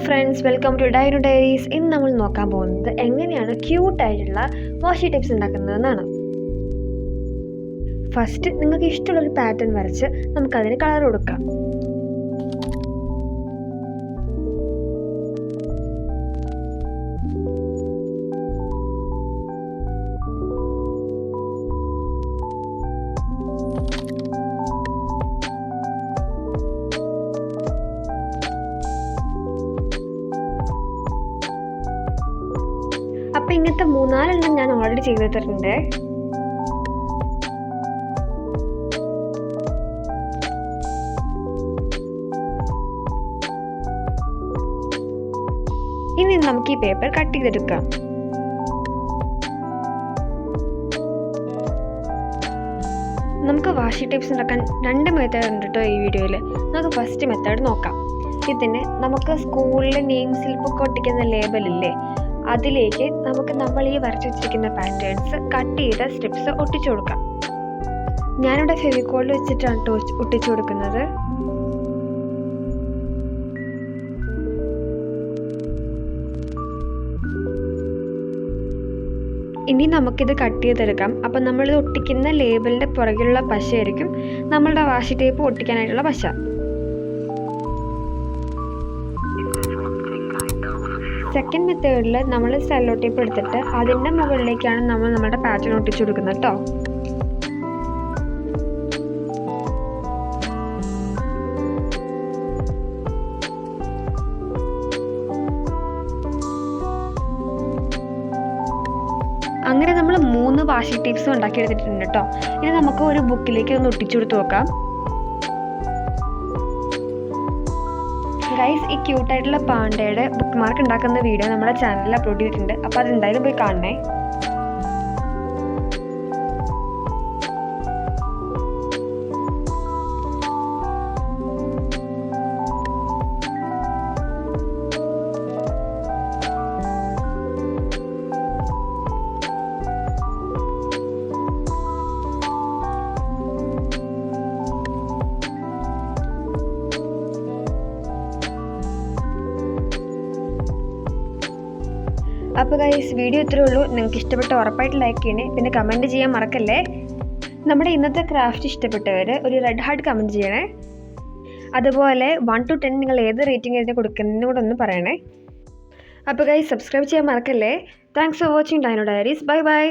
Friends, welcome to Dino Diaries. ഇന്ന് നമ്മൾ നോക്കാൻ പോകുന്നത് എങ്ങനെയാണ് ക്യൂട്ടായിട്ടുള്ള വാഷി ടിപ്സ് ഉണ്ടാക്കുന്നതെന്നാണ്. ഫസ്റ്റ് നിങ്ങൾക്ക് ഇഷ്ടമുള്ളൊരു പാറ്റേൺ വരച്ച് നമുക്കതിന് കളർ കൊടുക്കാം. അപ്പം ഇങ്ങനത്തെ 3-4 ഞാൻ ഓൾറെഡി ചെയ്തിട്ടുണ്ട്. ഇനി നമുക്ക് ഈ പേപ്പർ കട്ട് ചെയ്തെടുക്കാം. നമുക്ക് വാഷി ടിപ്സ് ഉണ്ടാക്കാൻ 2 മെത്തേഡ് ഉണ്ട് കേട്ടോ ഈ വീഡിയോയിൽ. നമുക്ക് ഫസ്റ്റ് മെത്തേഡ് നോക്കാം. ഇതിന് നമുക്ക് സ്കൂളിൽ നെയിം സ്ലിപ്പൊക്കെ ഒട്ടിക്കുന്ന ലേബലില്ലേ, അതിലേക്ക് നമ്മൾ ഈ വരച്ചു വെച്ചിരിക്കുന്ന പാറ്റേൺസ് കട്ട് ചെയ്ത സ്ട്രിപ്സ് ഒട്ടിച്ചു കൊടുക്കാം. ഞാനിവിടെ ഫെവിക്കോളിൽ വെച്ചിട്ടാണ് ഒട്ടിച്ചു കൊടുക്കുന്നത്. ഇനി നമുക്കിത് കട്ട് ചെയ്തെടുക്കാം. അപ്പം നമ്മളിത് ഒട്ടിക്കുന്ന ലേബലിൻ്റെ പുറകിലുള്ള പശയായിരിക്കും നമ്മളുടെ വാഷി ടേപ്പ് ഒട്ടിക്കാനായിട്ടുള്ള പശ. സെക്കൻഡ് മെത്തേഡിൽ നമ്മൾ സെല്ലോ ടേപ്പ് എടുത്തിട്ട് അതിൻ്റെ മുകളിലേക്കാണ് നമ്മുടെ പാറ്റേൺ ഒട്ടിച്ചു കൊടുക്കുന്നത് കേട്ടോ. അങ്ങനെ നമ്മൾ 3 വാഷി ടിപ്സ് ഉണ്ടാക്കിയെടുത്തിട്ടുണ്ട് കേട്ടോ. ഇനി നമുക്ക് ഒരു ബുക്കിലേക്ക് ഒന്ന് ഒട്ടിച്ചു കൊടുത്ത് നോക്കാം. ഗൈസ്, ഈ ക്യൂട്ടായിട്ടുള്ള പാണ്ടയുടെ ബുക്ക് മാർക്ക് ഉണ്ടാക്കുന്ന വീഡിയോ നമ്മുടെ ചാനലിൽ അപ്ലോഡ് ചെയ്തിട്ടുണ്ട്. അപ്പോൾ അതെന്തായാലും പോയി കാണണേ. അപ്പോൾ ഗൈസ്, വീഡിയോ ഇത്രയേ ഉള്ളൂ. നിങ്ങൾക്ക് ഇഷ്ടപ്പെട്ട ഉറപ്പായിട്ട് ലൈക്ക് ചെയ്യണേ, പിന്നെ കമൻറ്റ് ചെയ്യാൻ മറക്കല്ലേ. നമ്മുടെ ഇന്നത്തെ ക്രാഫ്റ്റ് ഇഷ്ടപ്പെട്ടവർ ഒരു റെഡ് ഹാർട്ട് കമൻറ്റ് ചെയ്യണേ. അതുപോലെ 1 to 10 നിങ്ങൾ ഏത് റേറ്റിംഗ് ഇതിന് കൊടുക്കുന്നതിനും കൂടെ ഒന്ന് പറയണേ. അപ്പോൾ ഗൈസ്, സബ്സ്ക്രൈബ് ചെയ്യാൻ മറക്കല്ലേ. Thanks for watching dino diaries. Bye bye.